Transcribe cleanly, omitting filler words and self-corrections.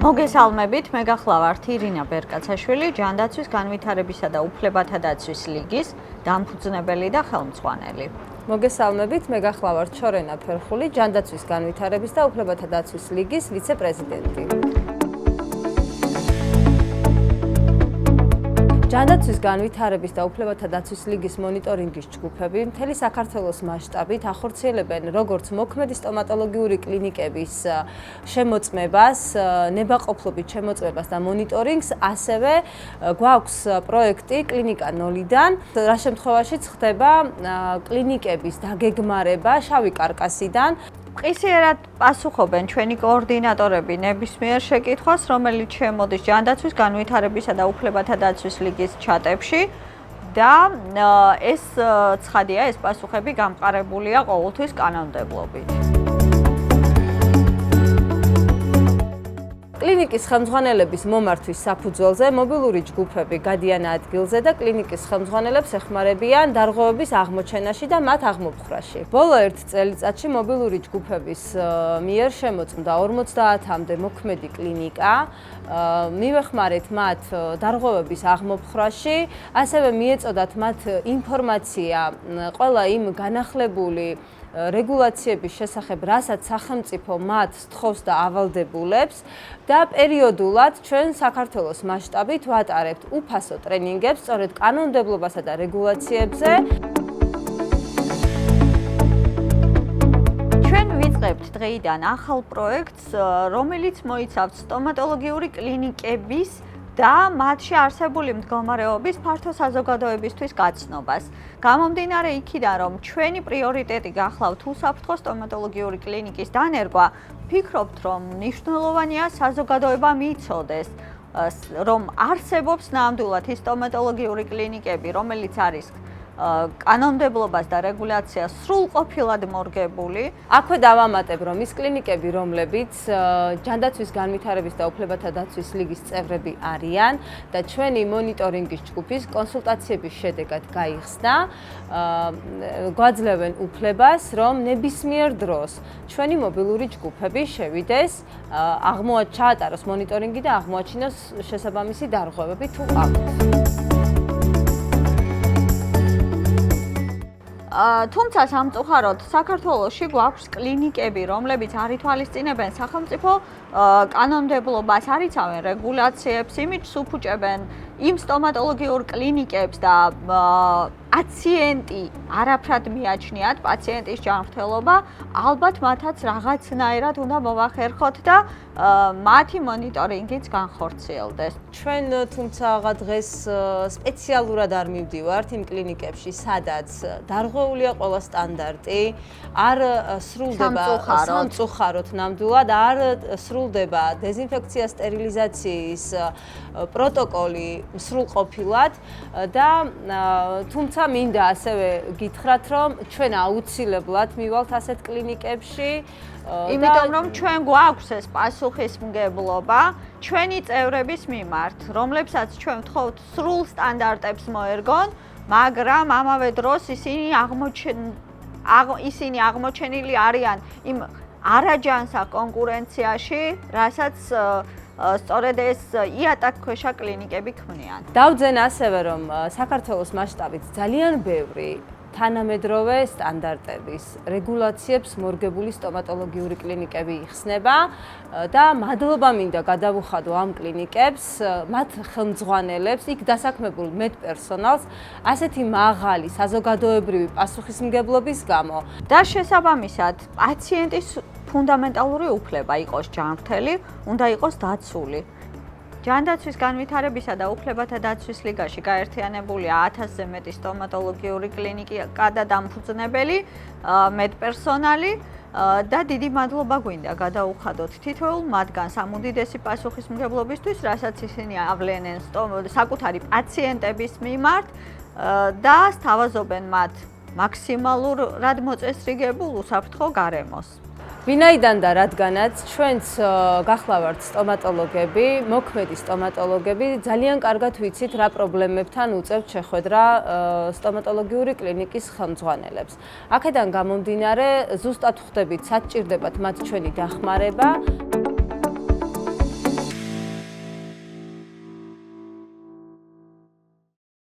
მოგესალმებით, მე გახლავართ ირინა ბერკაცაშვილი, ჯანდაცვის განვითარებისა და უფლებათა დაცვის ლიგის დამფუძნებელი და ხელმძღვანელი. მოგესალმებით, მე გახლავართ ჩორენა ფერხული, ჯანდაცვის განვითარების და უფლებათა დაცვის ლიგის ვიცე-პრეზიდენტი. ჯანდაცვის განვითარების და უფლებათა დაცვის ლიგის მონიტორინგის ჯგუფები მთელი საქართველოს მასშტაბით ახორციელებენ როგორც მოქმედი სტომატოლოგიური კლინიკების შემოწმებას, ნებაყოფლობით შემოწმებას და მონიტორინგს, ასევე გვაქვს პროექტი კლინიკა 0-დან, რა შემთხვევაშიც ხდება კლინიკების დაგეგმარება შავი კარკასიდან. მყისიერად პასუხობენ ჩვენი კოორდინატორები ნებისმიერ შეკითხვას, რომელიც შემოდის ჯანდაცვის განვითარებისა და უფლებათა დაცვის ლიგის ჩატებში და ეს ცხადია, ეს პასუხები გამყარებულია ყოველთვის კანონმდებლობით. კლინიკის ხელმძღვანელების მომართვის საფუძველზე მობილური ჯგუფები გადიან ადგილზე და კლინიკის ხელმძღვანელებს ეხმარებიან დარღვევების აღმოჩენაში და მათ აღმოფხვრაში. ბოლო ერთ წელიწადში მობილური ჯგუფების მიერ შემოწმდა 50-მდე მოქმედი კლინიკა. მივეხმარეთ მათ დარღვევების აღმოფხვრაში, ასევე მიეწოდათ მათ ინფორმაცია ყველა იმ განახლებული რეგულაციების შესახებ, რასაც სახელმწიფო მათ სთხოვს და ავალდებულებს და პერიოდულად ჩვენ საქართველოს მასშტაბით ვატარებთ უფასო ტრენინგებს სწორედ კანონმდებლობასა და რეგულაციებზე. ჩვენ ვიწყებთ დღეიდან ახალ პროექტს, რომელიც მოიცავს სტომატოლოგიური კლინიკების და მათში არსებული მდგომარეობის ფართო საზოგადოებისთვის გაცნობას. გამომდინარე იქიდან, რომ ჩვენი პრიორიტეტი გახლავთ უსაფრთხო სტომატოლოგიური კლინიკის დანერგვა, ვფიქრობთ, რომ მნიშვნელოვანია საზოგადოება მიიცოდეს, რომ არსებობს ნამდვილად ის სტომატოლოგიური კლინიკები, რომელიც არის კანონმდებლობას და რეგულაციას სრულყოფილად მორგებული. აქვე დავამატებ, რომ ის კლინიკები, რომლებიც ჯანდაცვის განვითარების და უფლებათა დაცვის ლიგის წევრები არიან და ჩვენი მონიტორინგის ჯგუფის კონსულტაციების შედეგად გაიხსნა, გვაძლევენ უფლებას, რომ ნებისმიერ დროს ჩვენი მობილური ჯგუფები შევიდეს, ჩაატაროს მონიტორინგი და აღმოაჩინოს შესაბამისი დარღვევები თუ აქვთ. თუმცა სამწუხაროდ საქართველოში გვაქვს კლინიკები, რომლებიც არ ითვალისწინებენ სახელმწიფო კანონმდებლობას, არ იცავენ რეგულაციებს, იმით უფუჭებენ იმ სტომატოლოგიურ კლინიკებს და პაციენტი არაფრად მიაჩნიათ, პაციენტის ჯანმრთელობა, ალბათ მათაც რაღაცნაირად უნდა მოვახერხოთ და მათი მონიტორინგიც განხორციელდეს. ჩვენ თუმცა დღეს სპეციალურად არ მივდივართ იმ კლინიკებში, სადაც დარღვეულია ყველა სტანდარტი, არ სრულდება სამწუხაროდ ნამდვილად, არ სრულდება დეზინფექცია, სტერილიზაციის პროტოკოლი სრულყოფილად და თუმცა მინდა ასევე გითხრათ, რომ ჩვენ აუცილებლად მივალთ ასეთ კლინიკებში. იმიტომ რომ ჩვენ გვაქვს ეს პასუხისმგებლობა ჩვენი წევრების მიმართ, რომლებსაც ჩვენ ვთხოვთ სრულ სტანდარტებს მოერგონ, მაგრამ ამავე დროს ისინი აღმოჩენილი არიან იმ არაჯანსაღ კონკურენციაში, რასაც სწორედ ეს იატაკქვეშა კლინიკები ქმნიან. დავძენ ასევე, რომ საქართველოს მასშტაბით ძალიან ბევრი თანამედროვე სტანდარტების რეგულაციებს მორგებული სტომატოლოგიური კლინიკები იხსნება და მადლობა მინდა გადავუხადო ამ კლინიკებს, მათ ხელმძღვანელებს, იქ დასაქმებულ მედპერსონალს ასეთი მაღალი საზოგადოებრივი პასუხისმგებლობის გამო და შესაბამისად პაციენტის ფუნდამენტალური უფლება იყოს ჯანმრთელი, უნდა იყოს დაცული. ჯანდაცვის განვითარებისა და უფლებათა დაცვის ლიგაში გაერთიანებულია 1000-ზე მეტი სტომატოლოგიური კლინიკა და დამფუძნებელი მედპერსონალი და დიდი მადლობა გვინდა გადაუხადოთ თითოეულ მათგანს ამ უდიდესი პასუხისმგებლობისთვის, რასაც ისინი ავლენენ საკუთარი პაციენტების მიმართ და სთავაზობენ მათ მაქსიმალურად მოწესრიგებულ უსაფრთხო გარემოს. ვინაიდან და რადგანაც ჩვენც გახლავართ სტომატოლოგები, მოქმედი სტომატოლოგები, ძალიან კარგად ვიცით რა პრობლემებთან უწევთ შეხვედრა სტომატოლოგიური კლინიკის ხელმძღვანელებს. აქედან გამომდინარე, ზუსტად ხვდებით, სად ჭირდებათ მათ ჩვენი დახმარება.